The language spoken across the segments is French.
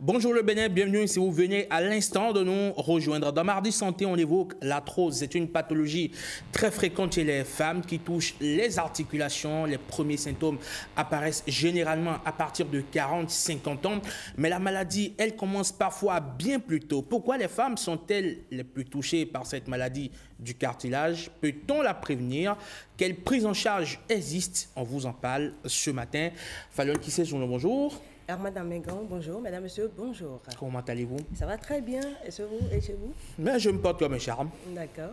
Bonjour le Bénin, bienvenue si vous venez à l'instant de nous rejoindre. Dans Mardi Santé, on évoque l'arthrose. C'est une pathologie très fréquente chez les femmes qui touche les articulations. Les premiers symptômes apparaissent généralement à partir de 40-50 ans. Mais la maladie, elle commence parfois bien plus tôt. Pourquoi les femmes sont-elles les plus touchées par cette maladie du cartilage? Peut-on la prévenir? Quelle prise en charge existe? On vous en parle ce matin. Fallon Kissé, bonjour. Madame Megan, bonjour. Madame, monsieur, bonjour. Comment allez-vous? Ça va très bien. Et chez vous? Et chez vous? Mais je me porte comme un charme. D'accord.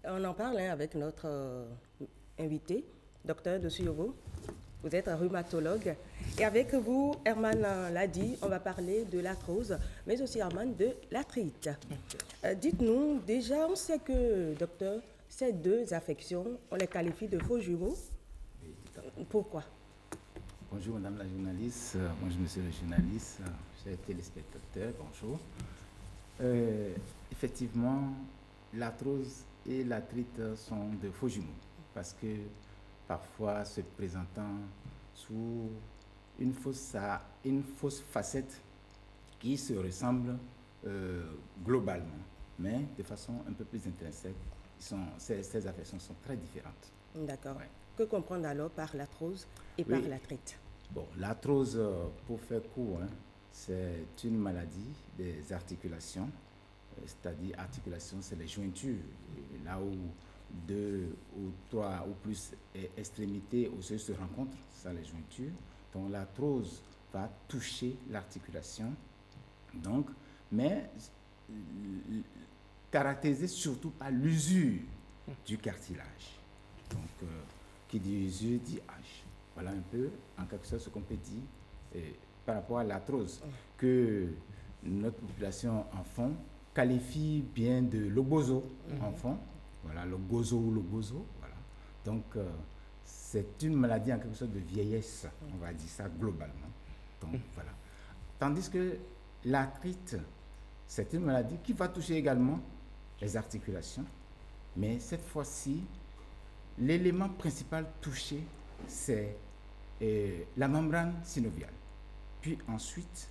On en parle avec notre invité, docteur de Suyovo. Vous êtes un rhumatologue. Et avec vous, Herman l'a dit, on va parler de l'arthrose, mais aussi, Herman, de l'arthrite. Dites-nous, déjà, on sait que, docteur, ces deux affections, on les qualifie de faux jumeaux. Pourquoi? Bonjour madame la journaliste, bonjour monsieur le journaliste, chers téléspectateurs, bonjour. Effectivement, l'arthrose et l'arthrite sont de faux jumeaux parce que parfois se présentant sous une fausse facette qui se ressemble globalement, mais de façon un peu plus intrinsèque. Ces affections sont très différentes. D'accord. Ouais. Que comprendre alors par l'arthrose et par l'arthrite? Bon, l'arthrose, pour faire court, c'est une maladie des articulations, c'est-à-dire articulation, c'est les jointures, là où deux ou trois ou plus extrémités osseuses se rencontrent, ça les jointures. Donc l'arthrose va toucher l'articulation, donc, mais caractérisée surtout par l'usure du cartilage. Donc, qui dit usure dit âge. Voilà un peu, en quelque sorte, ce qu'on peut dire par rapport à l'arthrose, que notre population enfant qualifie bien de lobozo enfant. Voilà, le gozo ou le bozo. Voilà. Donc, c'est une maladie en quelque sorte de vieillesse, on va dire ça globalement. Donc, voilà. Tandis que l'arthrite, c'est une maladie qui va toucher également les articulations, mais cette fois-ci, l'élément principal touché, c'est la membrane synoviale. Puis ensuite,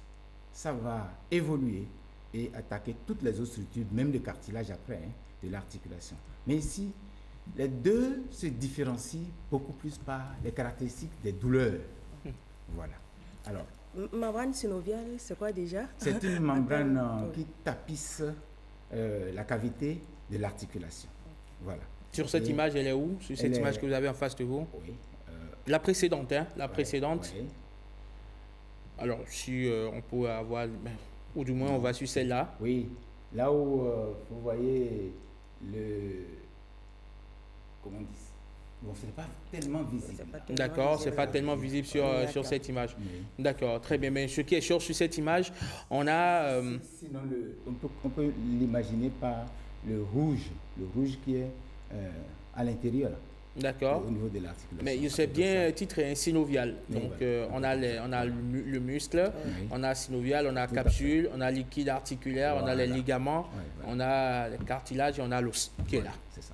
ça va évoluer et attaquer toutes les autres structures, même le cartilage après, de l'articulation. Mais ici, les deux se différencient beaucoup plus par les caractéristiques des douleurs. Voilà. Alors, membrane synoviale, c'est quoi déjà? C'est une membrane qui tapisse la cavité de l'articulation. Voilà. Sur cette image, elle est où? Sur cette image que vous avez en face de vous? Oui. La précédente, hein? La précédente. Oui. Alors, si on peut avoir... ou du moins, on va sur celle-là. Oui. Là où vous voyez le... Comment on dit? Bon, ce n'est pas tellement visible. D'accord, ce n'est pas tellement visible sur cette image. Oui. D'accord, très bien. Mais ce qui est sûr sur cette image, on a... Sinon, on peut l'imaginer par le rouge qui est à l'intérieur. D'accord. Au niveau de l'articulation. Mais c'est bien titré synovial. Donc, voilà. On a le muscle, on a synovial, on a capsule, on a liquide articulaire, on a les ligaments, on a le cartilage et on a l'os qui est là. C'est ça.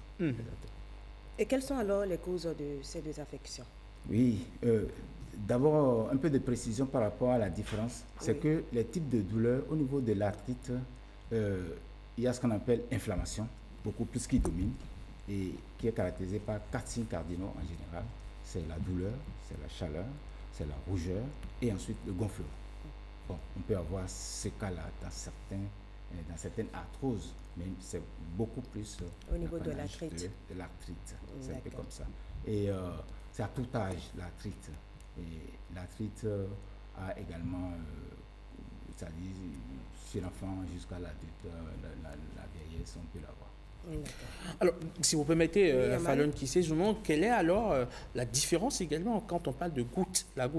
Et quelles sont alors les causes de ces deux affections? Oui, d'abord un peu de précision par rapport à la différence. C'est que les types de douleurs au niveau de l'arthrite, il y a ce qu'on appelle inflammation, beaucoup plus qui domine, et qui est caractérisé par 4 signes cardinaux en général. C'est la douleur, c'est la chaleur, c'est la rougeur et ensuite le gonflement. Bon, on peut avoir ce cas-là dans certaines arthroses, mais c'est beaucoup plus au niveau de l'arthrite. C'est un peu comme ça. Et c'est à tout âge l'arthrite. Et l'arthrite a également, c'est-à-dire chez l'enfant jusqu'à l'adulte, la vieillesse, on peut l'avoir. Alors, si vous permettez, Fallon Kissé, je vous demande quelle est alors la différence également quand on parle de goutte, la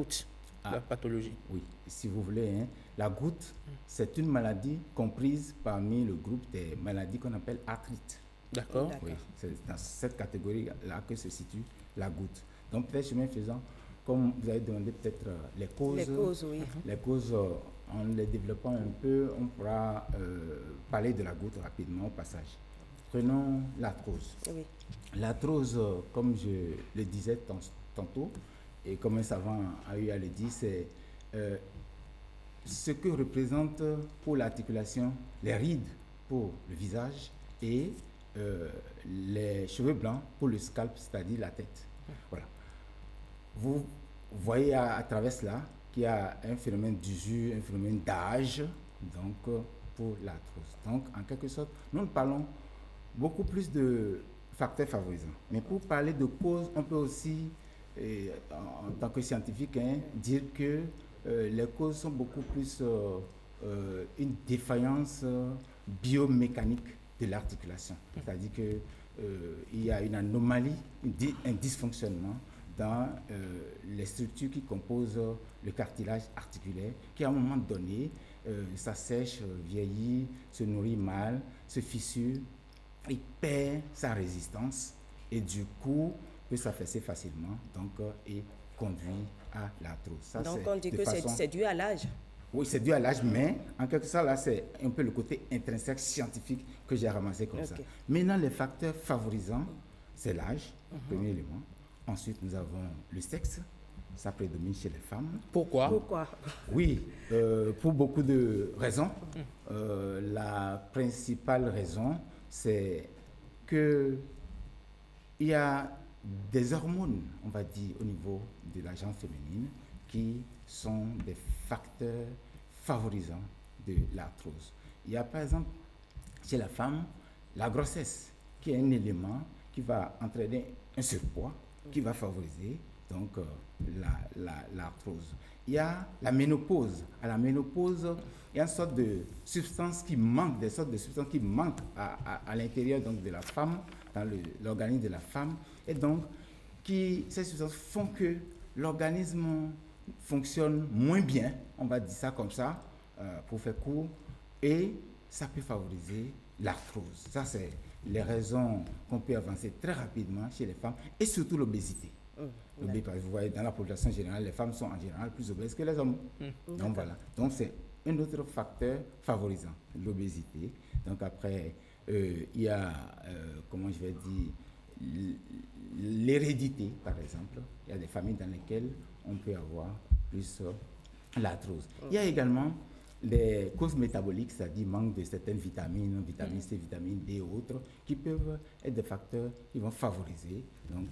pathologie. Oui, si vous voulez, la goutte, c'est une maladie comprise parmi le groupe des maladies qu'on appelle arthrite. D'accord. Oui, c'est dans cette catégorie-là que se situe la goutte. Donc, peut-être chemin faisant, comme vous avez demandé peut-être les causes. Les causes, oui. Les causes, en les développant un peu, on pourra parler de la goutte rapidement au passage. Prenons l'arthrose. Oui. L'arthrose, comme je le disais tantôt, et comme un savant a eu à le dire, c'est ce que représente pour l'articulation les rides pour le visage et les cheveux blancs pour le scalp, c'est-à-dire la tête. Voilà. Vous voyez à travers cela qu'il y a un phénomène d'usure, un phénomène d'âge, donc pour l'arthrose. Donc, en quelque sorte, nous parlons beaucoup plus de facteurs favorisants. Mais pour parler de causes, on peut aussi, en tant que scientifique, dire que les causes sont beaucoup plus une défaillance biomécanique de l'articulation. C'est-à-dire qu'il y a une anomalie, un dysfonctionnement dans les structures qui composent le cartilage articulaire, qui à un moment donné, ça sèche, vieillit, se nourrit mal, se fissure, il perd sa résistance et du coup peut s'affaisser facilement et conduit à l'arthrose. Donc on dit que c'est dû à l'âge. Oui, c'est dû à l'âge, mais en quelque sorte, là, c'est un peu le côté intrinsèque scientifique que j'ai ramassé comme ça. Maintenant, les facteurs favorisants, c'est l'âge, premier élément. Ensuite, nous avons le sexe, ça prédomine chez les femmes. Pourquoi? Oui, pour beaucoup de raisons. La principale raison, c'est qu'il y a des hormones, on va dire, au niveau de la gente féminine, qui sont des facteurs favorisants de l'arthrose. Il y a par exemple, chez la femme, la grossesse, qui est un élément qui va entraîner un surpoids, qui va favoriser donc l'arthrose. Il y a la ménopause. À la ménopause, il y a une sorte de substance qui manque, des sortes de substances qui manquent à l'intérieur donc, de la femme, dans l'organisme de la femme, et donc ces substances font que l'organisme fonctionne moins bien, on va dire ça comme ça, pour faire court, et ça peut favoriser l'arthrose. Ça, c'est les raisons qu'on peut avancer très rapidement chez les femmes, et surtout l'obésité. Vous voyez, dans la population générale, les femmes sont en général plus obèses que les hommes. Donc voilà. Donc c'est un autre facteur favorisant, l'obésité. Donc après, il y a, comment je vais dire, l'hérédité, par exemple. Il y a des familles dans lesquelles on peut avoir plus l'arthrose. Il y a également les causes métaboliques, c'est-à-dire manque de certaines vitamines, vitamine C, vitamine D et autres, qui peuvent être des facteurs qui vont favoriser donc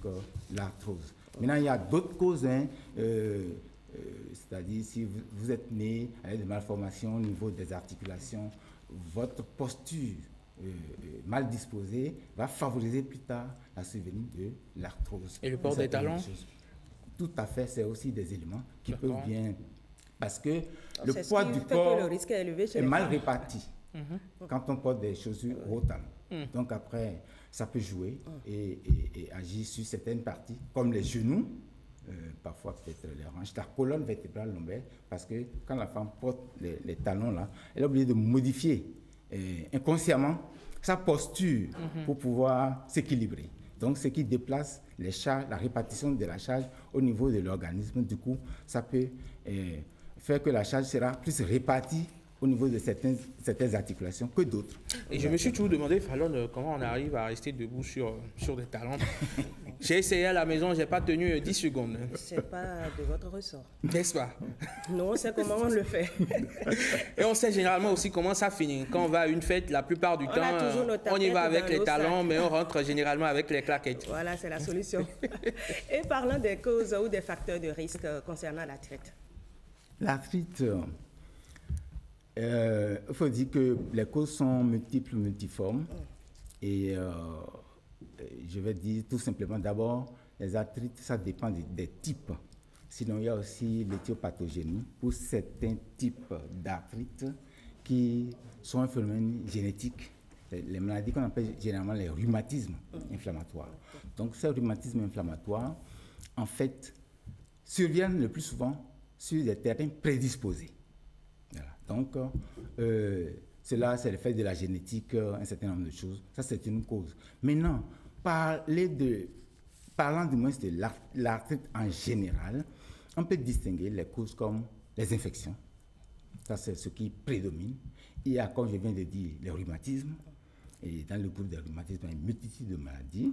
l'arthrose. Maintenant, il y a d'autres causes, c'est-à-dire si vous êtes né avec des malformations au niveau des articulations, votre posture mal disposée va favoriser plus tard la survenue de l'arthrose. Et le port des talons? Tout à fait, c'est aussi des éléments qui peuvent bien... Parce que le poids du corps est mal réparti quand on porte des chaussures au talon. Donc après, ça peut jouer et agir sur certaines parties, comme les genoux, parfois peut-être les hanches, la colonne vertébrale lombaire, parce que quand la femme porte les talons là, elle est obligée de modifier inconsciemment sa posture pour pouvoir s'équilibrer. Donc, ce qui déplace les charges, la répartition de la charge au niveau de l'organisme, du coup, ça peut faire que la charge sera plus répartie au niveau de certaines articulations que d'autres. Et je me suis toujours demandé, Fallon, comment on arrive à rester debout sur des talons. J'ai essayé à la maison, je n'ai pas tenu 10 secondes. Ce n'est pas de votre ressort. N'est-ce pas? Non, on sait comment on le fait. Et on sait généralement aussi comment ça finit. Quand on va à une fête, la plupart du temps, on y va avec les talons, mais on rentre généralement avec les claquettes. Voilà, c'est la solution. Et parlons des causes ou des facteurs de risque concernant l'arthrite. L'arthrite, il faut dire que les causes sont multiples, multiformes. Et je vais dire tout simplement, d'abord, les arthrites, ça dépend des types. Sinon, il y a aussi l'éthiopathogénie pour certains types d'arthrites qui sont un phénomène génétique. Les maladies qu'on appelle généralement les rhumatismes inflammatoires. Donc, ces rhumatismes inflammatoires, en fait, surviennent le plus souvent sur des terrains prédisposés. Voilà. Donc, cela, c'est le fait de la génétique, un certain nombre de choses. Ça, c'est une cause. Maintenant, parlant du moins de l'arthrite en général, on peut distinguer les causes comme les infections. Ça, c'est ce qui prédomine. Il y a, comme je viens de dire, les rhumatismes. Et dans le groupe des rhumatismes, il y a une multitude de maladies.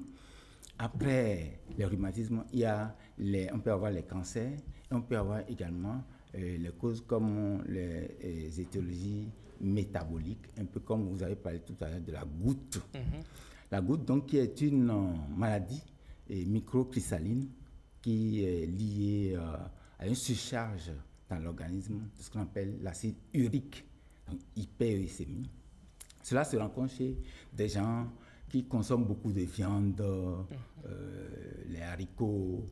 Après les rhumatismes, on peut avoir les cancers, et on peut avoir également les causes comme les étiologies métaboliques, un peu comme vous avez parlé tout à l'heure de la goutte. La goutte, donc, qui est une maladie microcristalline qui est liée à une surcharge dans l'organisme de ce qu'on appelle l'acide urique, donc hyperuricémie. Cela se rencontre chez des gens qui consomment beaucoup de viande, les haricots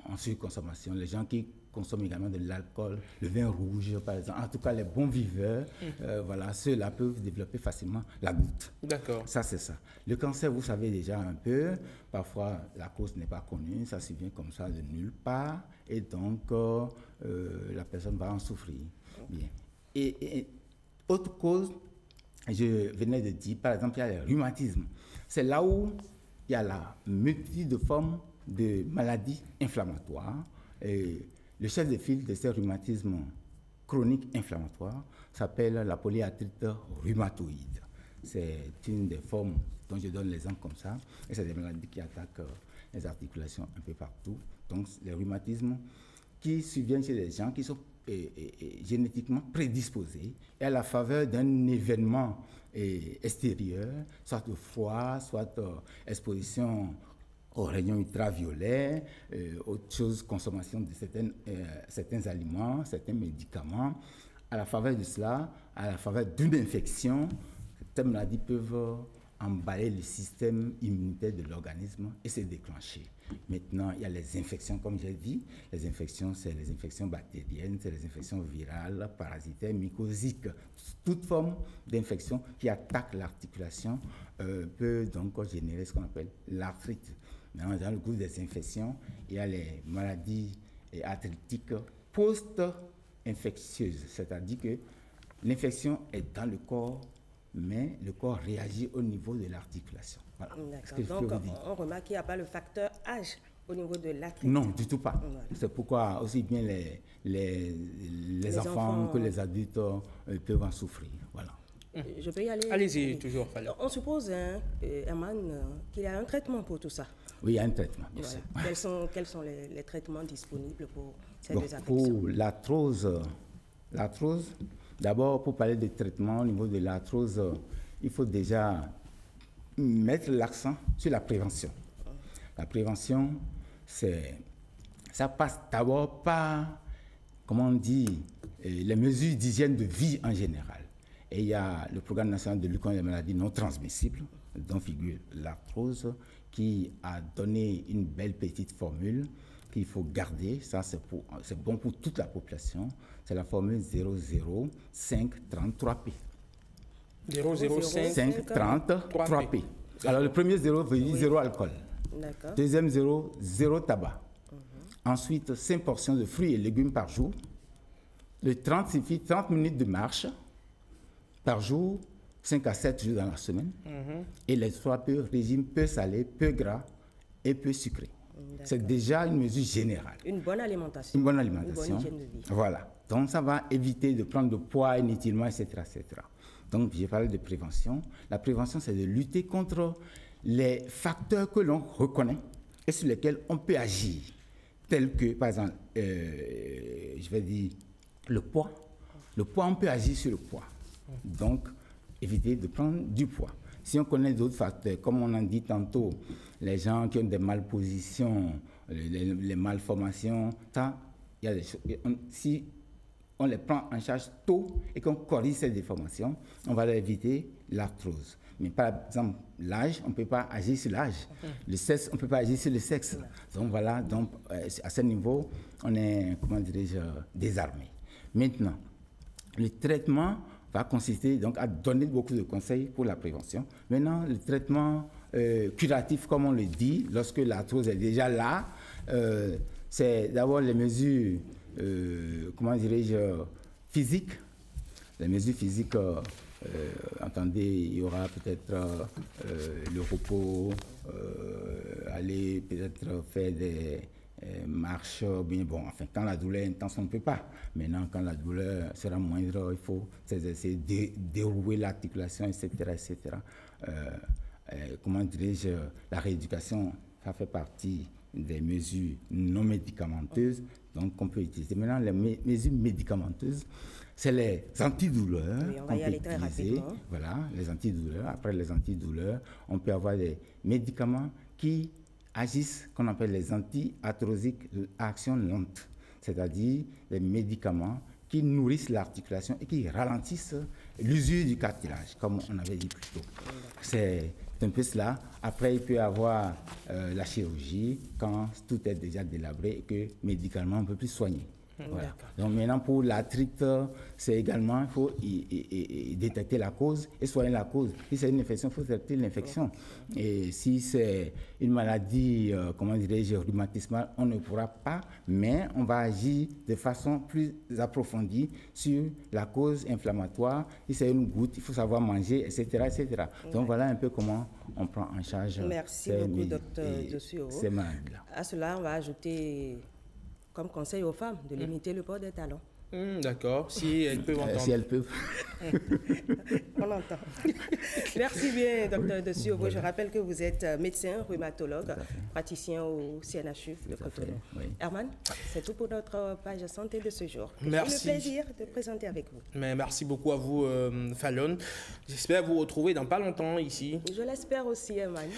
en surconsommation, les gens qui consomment également de l'alcool, le vin rouge par exemple. En tout cas, les bons viveurs, voilà, ceux-là peuvent développer facilement la goutte. D'accord. Ça, c'est ça. Le cancer, vous savez déjà un peu, parfois la cause n'est pas connue, ça survient comme ça de nulle part, et donc la personne va en souffrir. Bien. Et autre cause, je venais de dire, par exemple, il y a le rhumatisme. C'est là où il y a la multitude de formes de maladies inflammatoires. Et le chef de file de ces rhumatismes chroniques inflammatoires s'appelle la polyarthrite rhumatoïde. C'est une des formes dont je donne l'exemple comme ça. Et c'est des maladies qui attaquent les articulations un peu partout. Donc, les rhumatismes qui surviennent chez les gens qui sont génétiquement prédisposés et à la faveur d'un événement extérieur, soit le froid, soit exposition aux rayons ultraviolets, autre chose, consommation de certains aliments, certains médicaments. À la faveur de cela, à la faveur d'une infection, certaines maladies peuvent emballer le système immunitaire de l'organisme et se déclencher. Maintenant, il y a les infections, comme j'ai dit. Les infections, c'est les infections bactériennes, c'est les infections virales, parasitaires, mycosiques. Toute forme d'infection qui attaque l'articulation peut donc générer ce qu'on appelle l'arthrite. Dans le groupe des infections, il y a les maladies arthritiques post-infectieuses, c'est-à-dire que l'infection est dans le corps, mais le corps réagit au niveau de l'articulation. Voilà. Donc, on remarque qu'il n'y a pas le facteur âge au niveau de l'arthrite. Non, du tout pas. Voilà. C'est pourquoi aussi bien les enfants que les adultes peuvent en souffrir. Voilà. Je peux y aller? Allez-y, oui. toujours. Fallait. On suppose, Herman, qu'il y a un traitement pour tout ça. Oui, il y a un traitement, bien sûr. Quels sont les traitements disponibles pour ces Bon, deux affections? pour l'arthrose, d'abord, pour parler de traitement au niveau de l'arthrose, il faut déjà mettre l'accent sur la prévention. La prévention, ça passe d'abord par, comment on dit, les mesures d'hygiène de vie en général. Et il y a le programme national de lutte contre les maladies non transmissibles, dont figure l'arthrose, qui a donné une belle petite formule qu'il faut garder. Ça, c'est bon pour toute la population. C'est la formule 00533P. 00533P. Alors, le premier 0 veut dire 0 alcool. D'accord. Deuxième 0, 0 tabac. Ensuite, 5 portions de fruits et légumes par jour. Le 30 signifie 30 minutes de marche par jour, 5 à 7 jours dans la semaine. Et les 3 peu, régime peu salé, peu gras et peu sucré. C'est déjà une mesure générale. Une bonne alimentation. Une bonne alimentation. Une bonne hygiène de vie. Voilà. Donc, ça va éviter de prendre de poids inutilement, etc., etc. Donc, j'ai parlé de prévention. La prévention, c'est de lutter contre les facteurs que l'on reconnaît et sur lesquels on peut agir, tels que, par exemple, je vais dire, le poids. Le poids, on peut agir sur le poids. Donc, éviter de prendre du poids. Si on connaît d'autres facteurs, comme on en dit tantôt, les gens qui ont des malpositions, les malformations, ça, il y a des choses. Si on les prend en charge tôt et qu'on corrige ces déformations, on va éviter l'arthrose. Mais par exemple, l'âge, on ne peut pas agir sur l'âge. Le sexe, on ne peut pas agir sur le sexe. Donc voilà, donc, à ce niveau, on est, comment dirais-je, désarmé. Maintenant, le traitement va consister donc à donner beaucoup de conseils pour la prévention. Maintenant, le traitement curatif, comme on le dit, lorsque l'arthrose est déjà là, c'est d'abord les mesures, comment dirais-je, physiques. Les mesures physiques, entendez, il y aura peut-être le repos, aller peut-être faire des marches, bien bon, enfin, quand la douleur est intense, on ne peut pas. Maintenant, quand la douleur sera moindre, il faut essayer de dérouler l'articulation, etc., etc. Comment dirais-je, la rééducation, ça fait partie des mesures non médicamenteuses, donc qu'on peut utiliser. Maintenant, les mesures médicamenteuses, c'est les antidouleurs. Oui, on va y aller très rapidement. Voilà, les antidouleurs. Après les antidouleurs, on peut avoir des médicaments qui agissent, qu'on appelle les anti-arthrosiques à action lente, c'est-à-dire les médicaments qui nourrissent l'articulation et qui ralentissent l'usure du cartilage, comme on avait dit plus tôt. C'est un peu cela. Après, il peut y avoir la chirurgie quand tout est déjà délabré et que médicalement on ne peut plus soigner. Voilà. Donc maintenant, pour l'arthrite, c'est également, il faut détecter la cause et soigner la cause. Si c'est une infection, il faut traiter l'infection. Et si c'est une maladie, comment dirais-je, rhumatismale, on ne pourra pas, mais on va agir de façon plus approfondie sur la cause inflammatoire. Si c'est une goutte, il faut savoir manger, etc. etc. Donc voilà un peu comment on prend en charge beaucoup, docteur Dossuyowo. Ces maladies-là. À cela, on va ajouter comme conseil aux femmes de limiter le port des talons. D'accord, si elles peuvent entendre. Si elles peuvent. On entend. Merci bien, docteur Dossuyowo. Je rappelle que vous êtes médecin, rhumatologue, praticien au CNHU de Cotonou. Oui. Herman, c'est tout pour notre page santé de ce jour. Merci. C'est le plaisir de présenter avec vous. Mais merci beaucoup à vous, Fallon. J'espère vous retrouver dans pas longtemps ici. Je l'espère aussi, Herman.